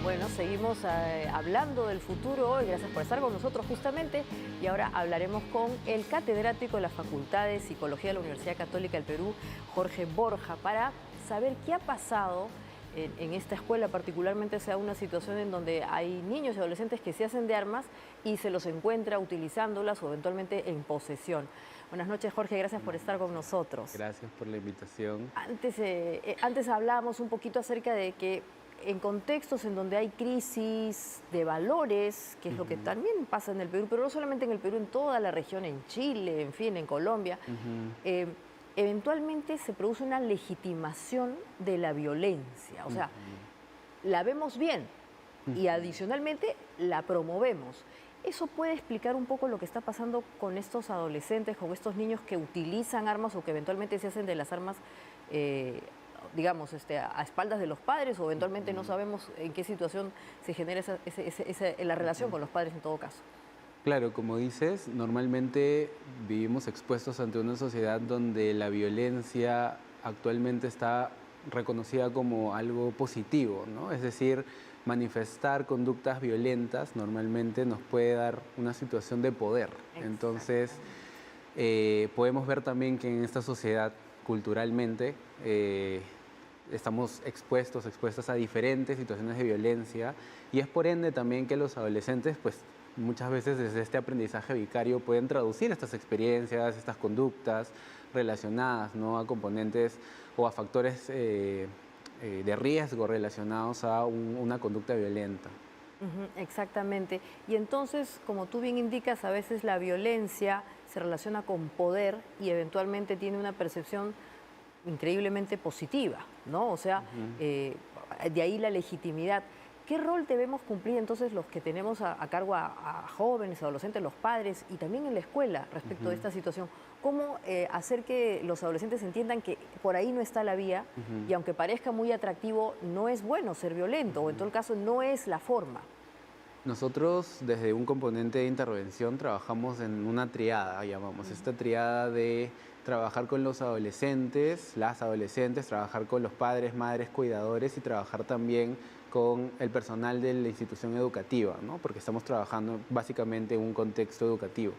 Bueno, seguimos hablando del futuro hoy, gracias por estar con nosotros justamente, y ahora hablaremos con el catedrático de la Facultad de Psicología de la Universidad Católica del Perú, Jorge Borja, para saber qué ha pasado en esta escuela, particularmente sea una situación en donde hay niños y adolescentes que se hacen de armas y se los encuentra utilizándolas o eventualmente en posesión. Buenas noches, Jorge, gracias por estar con nosotros. Gracias por la invitación. Antes hablábamos un poquito acerca de que en contextos en donde hay crisis de valores, que es lo que también pasa en el Perú, pero no solamente en el Perú, en toda la región, en Chile, en fin, en Colombia, eventualmente se produce una legitimación de la violencia. O sea, la vemos bien y adicionalmente la promovemos. ¿Eso puede explicar un poco lo que está pasando con estos adolescentes, con estos niños que utilizan armas o que eventualmente se hacen de las armas, digamos, a espaldas de los padres, o eventualmente no sabemos en qué situación se genera la relación con los padres en todo caso? Claro, como dices, normalmente vivimos expuestos ante una sociedad donde la violencia actualmente está reconocida como algo positivo, ¿no? Es decir, manifestar conductas violentas normalmente nos puede dar una situación de poder. Entonces, podemos ver también que en esta sociedad, culturalmente, estamos expuestas a diferentes situaciones de violencia, y es por ende también que los adolescentes, pues muchas veces desde este aprendizaje vicario pueden traducir estas experiencias, estas conductas relacionadas, ¿no?, a componentes o a factores de riesgo relacionados a una conducta violenta. Exactamente. Y entonces, como tú bien indicas, a veces la violencia se relaciona con poder y eventualmente tiene una percepción increíblemente positiva, ¿no? O sea, de ahí la legitimidad. ¿Qué rol debemos cumplir entonces los que tenemos a cargo a jóvenes, adolescentes, los padres y también en la escuela respecto de esta situación? ¿Cómo hacer que los adolescentes entiendan que por ahí no está la vía y aunque parezca muy atractivo, no es bueno ser violento o en todo caso no es la forma? Nosotros desde un componente de intervención trabajamos en una triada, llamamos esta triada de trabajar con los adolescentes, las adolescentes, trabajar con los padres, madres, cuidadores y trabajar también con el personal de la institución educativa, ¿no? Porque estamos trabajando básicamente en un contexto educativo.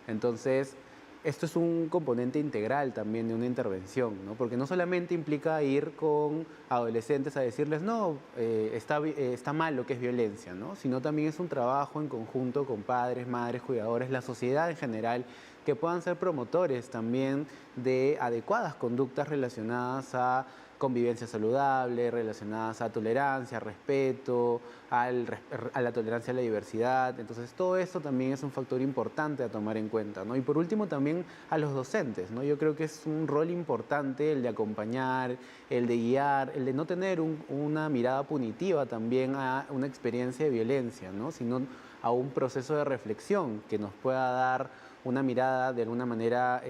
Entonces, esto es un componente integral también de una intervención, ¿no? Porque no solamente implica ir con adolescentes a decirles, no, está mal lo que es violencia, ¿no? Sino también es un trabajo en conjunto con padres, madres, cuidadores, la sociedad en general, que puedan ser promotores también de adecuadas conductas relacionadas a convivencia saludable, relacionadas a tolerancia, respeto, a la tolerancia a la diversidad. Entonces, todo esto también es un factor importante a tomar en cuenta, ¿no? Y por último, también a los docentes, ¿no? Yo creo que es un rol importante el de acompañar, el de guiar, el de no tener una mirada punitiva también a una experiencia de violencia, ¿no? Sino a un proceso de reflexión que nos pueda dar una mirada de alguna manera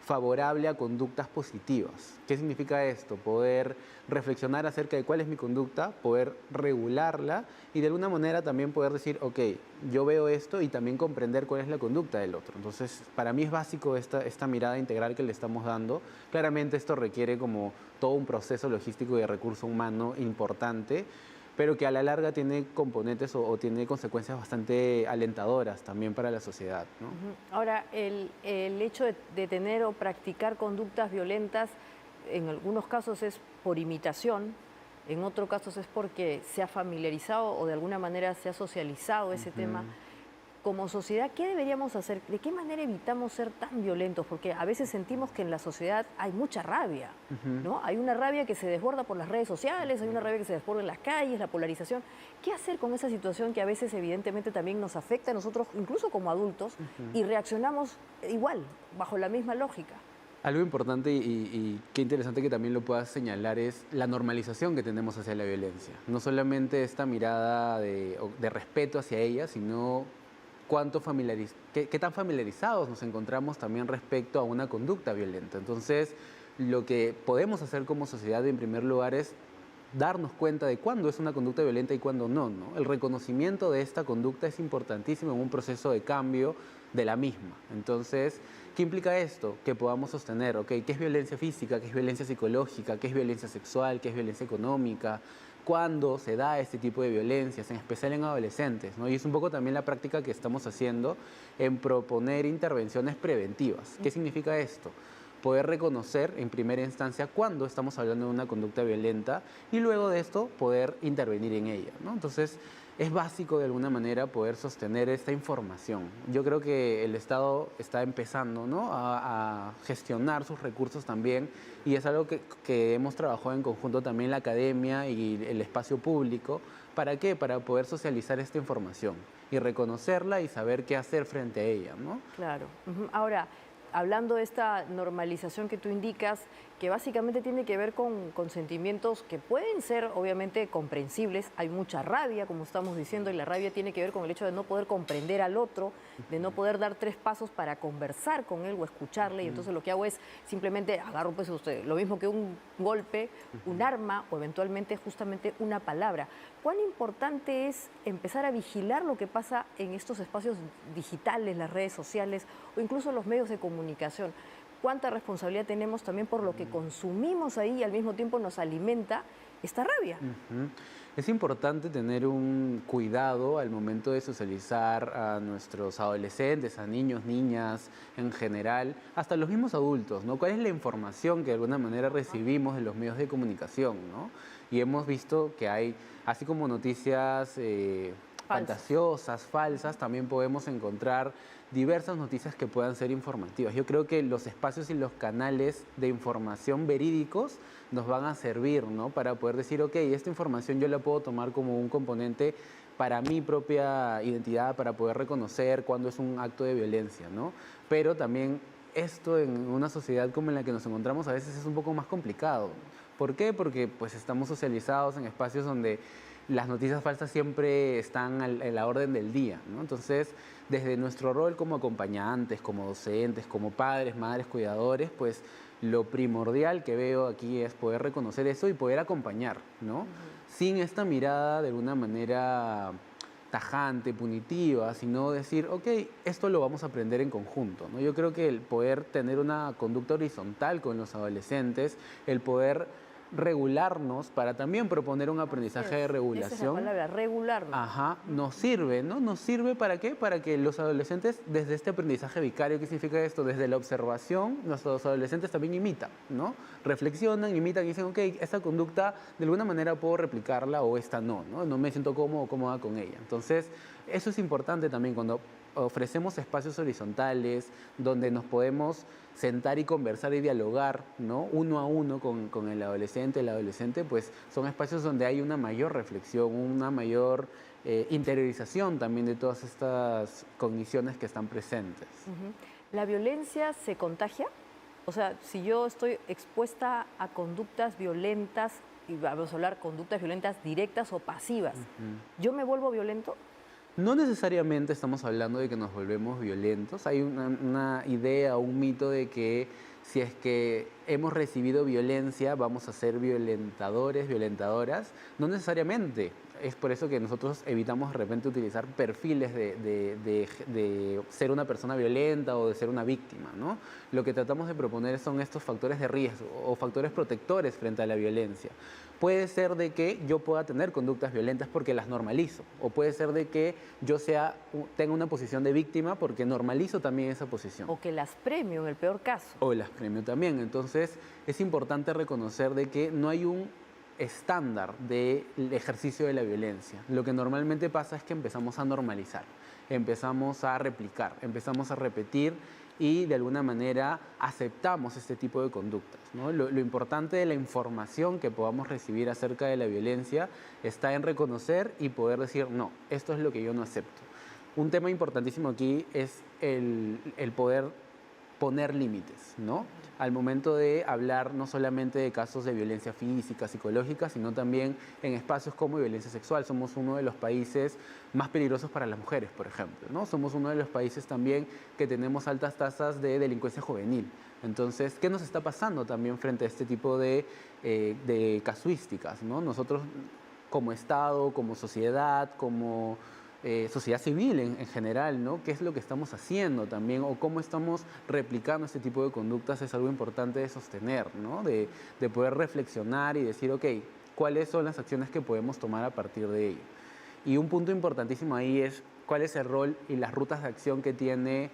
favorable a conductas positivas. ¿Qué significa esto? Poder reflexionar acerca de cuál es mi conducta, poder regularla y de alguna manera también poder decir, ok, yo veo esto y también comprender cuál es la conducta del otro. Entonces, para mí es básico esta mirada integral que le estamos dando. Claramente esto requiere como todo un proceso logístico y de recurso humano importante, pero que a la larga tiene componentes o tiene consecuencias bastante alentadoras también para la sociedad, ¿no? Ahora, el hecho de tener o practicar conductas violentas, en algunos casos es por imitación, en otros casos es porque se ha familiarizado o de alguna manera se ha socializado ese tema. Como sociedad, ¿qué deberíamos hacer? ¿De qué manera evitamos ser tan violentos? Porque a veces sentimos que en la sociedad hay mucha rabia, ¿no? Hay una rabia que se desborda por las redes sociales, hay una rabia que se desborda en las calles, la polarización. ¿Qué hacer con esa situación que a veces evidentemente también nos afecta a nosotros, incluso como adultos, y reaccionamos igual, bajo la misma lógica? Algo importante y qué interesante que también lo puedas señalar es la normalización que tenemos hacia la violencia. No solamente esta mirada de respeto hacia ella, sino qué tan familiarizados nos encontramos también respecto a una conducta violenta. Entonces, lo que podemos hacer como sociedad en primer lugar es darnos cuenta de cuándo es una conducta violenta y cuándo no, ¿no? El reconocimiento de esta conducta es importantísimo en un proceso de cambio de la misma. Entonces, ¿qué implica esto? Que podamos sostener, ¿ok? ¿Qué es violencia física? ¿Qué es violencia psicológica? ¿Qué es violencia sexual? ¿Qué es violencia económica? cuándo se da este tipo de violencias, en especial en adolescentes, ¿no? Y es un poco también la práctica que estamos haciendo en proponer intervenciones preventivas. ¿Qué significa esto? Poder reconocer en primera instancia cuándo estamos hablando de una conducta violenta y luego de esto poder intervenir en ella, ¿no? Entonces, es básico de alguna manera poder sostener esta información. Yo creo que el Estado está empezando, ¿no?, a gestionar sus recursos también y es algo que hemos trabajado en conjunto también la academia y el espacio público. ¿Para qué? Para poder socializar esta información y reconocerla y saber qué hacer frente a ella, ¿no? Claro. Ahora, hablando de esta normalización que tú indicas, que básicamente tiene que ver con sentimientos que pueden ser obviamente comprensibles. Hay mucha rabia, como estamos diciendo, y la rabia tiene que ver con el hecho de no poder comprender al otro, de no poder dar 3 pasos para conversar con él o escucharle. Y entonces lo que hago es simplemente agarro, pues usted, lo mismo que un golpe, un arma o eventualmente justamente una palabra. ¿Cuán importante es empezar a vigilar lo que pasa en estos espacios digitales, las redes sociales o incluso los medios de comunicación? ¿Cuánta responsabilidad tenemos también por lo que consumimos ahí y al mismo tiempo nos alimenta esta rabia? Es importante tener un cuidado al momento de socializar a nuestros adolescentes, a niños, niñas en general, hasta los mismos adultos, ¿no? ¿Cuál es la información que de alguna manera recibimos de los medios de comunicación, ¿no? Y hemos visto que hay, así como noticias fantasiosas, falsas, también podemos encontrar diversas noticias que puedan ser informativas. Yo creo que los espacios y los canales de información verídicos nos van a servir, ¿no?, para poder decir, ok, esta información yo la puedo tomar como un componente para mi propia identidad, para poder reconocer cuándo es un acto de violencia, ¿no? Pero también esto en una sociedad como en la que nos encontramos a veces es un poco más complicado. ¿Por qué? Porque pues estamos socializados en espacios donde las noticias falsas siempre están en la orden del día, ¿no? Entonces, desde nuestro rol como acompañantes, como docentes, como padres, madres, cuidadores, pues lo primordial que veo aquí es poder reconocer eso y poder acompañar, ¿no? Sin esta mirada de alguna manera tajante, punitiva, sino decir, ok, esto lo vamos a aprender en conjunto, ¿no? Yo creo que el poder tener una conducta horizontal con los adolescentes, el poder regularnos para también proponer un aprendizaje de regulación. Esa es la palabra, regularnos. Ajá, nos sirve, ¿no? ¿Nos sirve para qué? Para que los adolescentes, desde este aprendizaje vicario, ¿qué significa esto? Desde la observación, nuestros adolescentes también imitan, ¿no? Reflexionan, imitan y dicen, ok, esta conducta de alguna manera puedo replicarla o esta no, ¿no? No me siento cómodo o cómoda con ella. Entonces, eso es importante también cuando ofrecemos espacios horizontales donde nos podemos sentar y conversar y dialogar, ¿no?, uno a uno con el adolescente, pues son espacios donde hay una mayor reflexión, una mayor interiorización también de todas estas cogniciones que están presentes. ¿La violencia se contagia? O sea, si yo estoy expuesta a conductas violentas, y vamos a hablar conductas violentas directas o pasivas, ¿yo me vuelvo violento? No necesariamente estamos hablando de que nos volvemos violentos. Hay una idea o un mito de que si es que hemos recibido violencia vamos a ser violentadores, violentadoras. No necesariamente. Es por eso que nosotros evitamos de repente utilizar perfiles de ser una persona violenta o de ser una víctima, ¿no? Lo que tratamos de proponer son estos factores de riesgo o factores protectores frente a la violencia. Puede ser de que yo pueda tener conductas violentas porque las normalizo, o puede ser de que yo tenga una posición de víctima porque normalizo también esa posición. O que las premio en el peor caso. O las premio también. Entonces es importante reconocer de que no hay un estándar del ejercicio de la violencia. Lo que normalmente pasa es que empezamos a normalizar, empezamos a replicar, empezamos a repetir y de alguna manera aceptamos este tipo de conductas, ¿no? Lo importante de la información que podamos recibir acerca de la violencia está en reconocer y poder decir, no, esto es lo que yo no acepto. Un tema importantísimo aquí es el poder poner límites, ¿no? Al momento de hablar no solamente de casos de violencia física, psicológica, sino también en espacios como violencia sexual. Somos uno de los países más peligrosos para las mujeres, por ejemplo, ¿no? Somos uno de los países también que tenemos altas tasas de delincuencia juvenil. Entonces, ¿qué nos está pasando también frente a este tipo de casuísticas, ¿no? Nosotros como Estado, como sociedad, como sociedad civil en general, ¿no? ¿Qué es lo que estamos haciendo también o cómo estamos replicando este tipo de conductas? Es algo importante de sostener, ¿no? De poder reflexionar y decir, ok, cuáles son las acciones que podemos tomar a partir de ello. Y un punto importantísimo ahí es cuál es el rol y las rutas de acción que tiene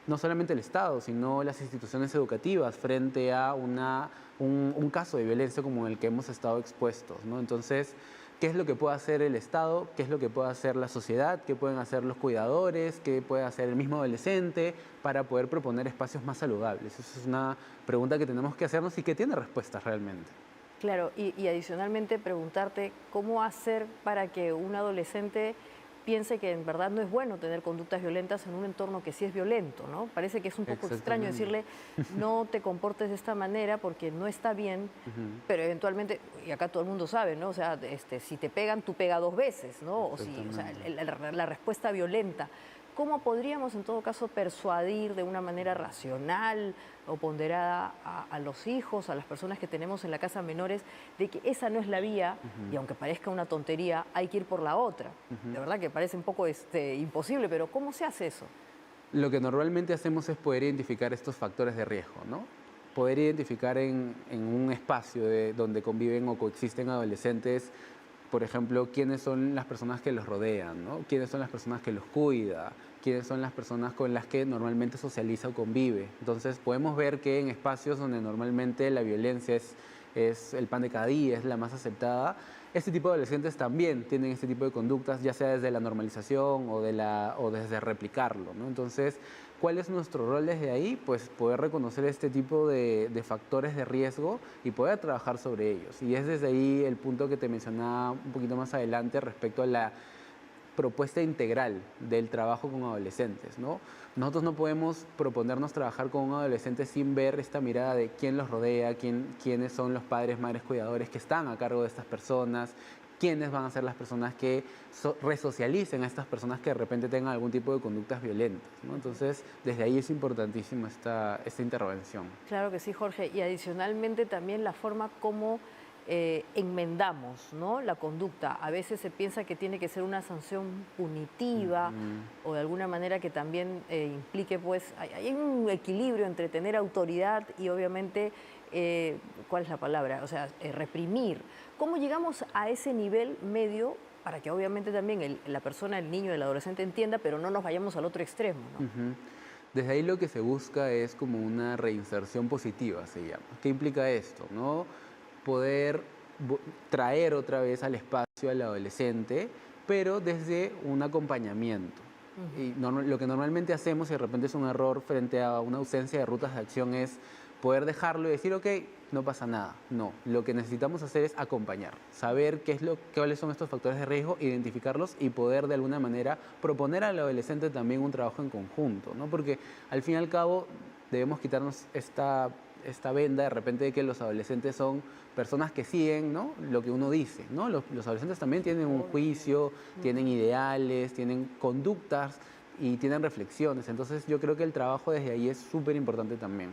no solamente el Estado, sino las instituciones educativas frente a un caso de violencia como el que hemos estado expuestos, ¿no? Entonces, ¿qué es lo que puede hacer el Estado? ¿Qué es lo que puede hacer la sociedad? ¿Qué pueden hacer los cuidadores? ¿Qué puede hacer el mismo adolescente para poder proponer espacios más saludables? Esa es una pregunta que tenemos que hacernos y que tiene respuestas realmente. Claro, y adicionalmente preguntarte cómo hacer para que un adolescente piense que en verdad no es bueno tener conductas violentas en un entorno que sí es violento, ¿no? Parece que es un poco extraño decirle no te comportes de esta manera porque no está bien, pero eventualmente, y acá todo el mundo sabe, ¿no? O sea, si te pegan, tú pega dos veces, ¿no? O si, o sea, la respuesta violenta. ¿Cómo podríamos en todo caso persuadir de una manera racional o ponderada a los hijos, a las personas que tenemos en la casa menores, de que esa no es la vía y aunque parezca una tontería, hay que ir por la otra? De verdad que parece un poco imposible, pero ¿cómo se hace eso? Lo que normalmente hacemos es poder identificar estos factores de riesgo, ¿no? Poder identificar en un espacio donde conviven o coexisten adolescentes, por ejemplo, quiénes son las personas que los rodean, ¿no? Quiénes son las personas que los cuida, quiénes son las personas con las que normalmente socializa o convive. Entonces podemos ver que en espacios donde normalmente la violencia es el pan de cada día, es la más aceptada, este tipo de adolescentes también tienen este tipo de conductas, ya sea desde la normalización o desde replicarlo, ¿no? Entonces, ¿cuál es nuestro rol desde ahí? Pues poder reconocer este tipo de factores de riesgo y poder trabajar sobre ellos. Y es desde ahí el punto que te mencionaba un poquito más adelante respecto a la propuesta integral del trabajo con adolescentes, ¿no? Nosotros no podemos proponernos trabajar con un adolescente sin ver esta mirada de quién los rodea, quiénes son los padres, madres, cuidadores que están a cargo de estas personas, quiénes van a ser las personas que resocialicen a estas personas que de repente tengan algún tipo de conductas violentas, ¿no? Entonces, desde ahí es importantísima esta intervención. Claro que sí, Jorge. Y adicionalmente también la forma como enmendamos, ¿no?, la conducta. A veces se piensa que tiene que ser una sanción punitiva o de alguna manera que también implique, pues, hay un equilibrio entre tener autoridad y obviamente, ¿cuál es la palabra? O sea, reprimir. ¿Cómo llegamos a ese nivel medio para que obviamente también la persona, el niño, el adolescente entienda, pero no nos vayamos al otro extremo, ¿no? Desde ahí lo que se busca es como una reinserción positiva, se llama. ¿Qué implica esto, no? Poder traer otra vez al espacio al adolescente, pero desde un acompañamiento. Y lo que normalmente hacemos, y de repente es un error frente a una ausencia de rutas de acción, es poder dejarlo y decir, ok, no pasa nada. No, lo que necesitamos hacer es acompañar, saber cuáles son estos factores de riesgo, identificarlos y poder de alguna manera proponer al adolescente también un trabajo en conjunto, ¿no? Porque al fin y al cabo debemos quitarnos esta venda de repente de que los adolescentes son personas que siguen, ¿no?, lo que uno dice, ¿no? Los adolescentes también tienen un juicio, tienen ideales, tienen conductas y tienen reflexiones. Entonces yo creo que el trabajo desde ahí es súper importante también.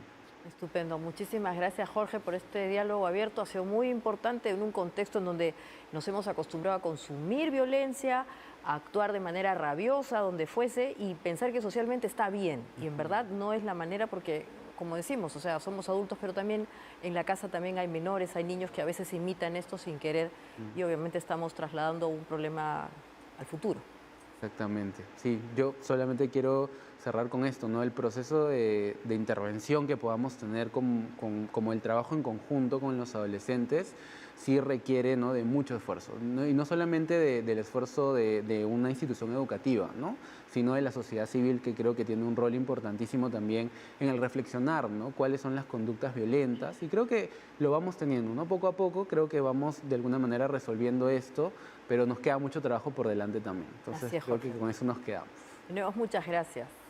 Estupendo. Muchísimas gracias, Jorge, por este diálogo abierto. Ha sido muy importante en un contexto en donde nos hemos acostumbrado a consumir violencia, a actuar de manera rabiosa, donde fuese, y pensar que socialmente está bien. Y en verdad no es la manera porque, como decimos, o sea, somos adultos, pero también en la casa también hay menores, hay niños que a veces imitan esto sin querer y obviamente estamos trasladando un problema al futuro. Exactamente, sí, yo solamente quiero cerrar con esto, ¿no? El proceso de intervención que podamos tener como el trabajo en conjunto con los adolescentes sí requiere, ¿no?, de mucho esfuerzo, ¿no? Y no solamente del esfuerzo de una institución educativa, ¿no?, sino de la sociedad civil, que creo que tiene un rol importantísimo también en el reflexionar, ¿no?, cuáles son las conductas violentas, y creo que lo vamos teniendo, ¿no? Poco a poco creo que vamos de alguna manera resolviendo esto, pero nos queda mucho trabajo por delante también. Entonces creo que con eso nos quedamos. De nuevo, muchas gracias.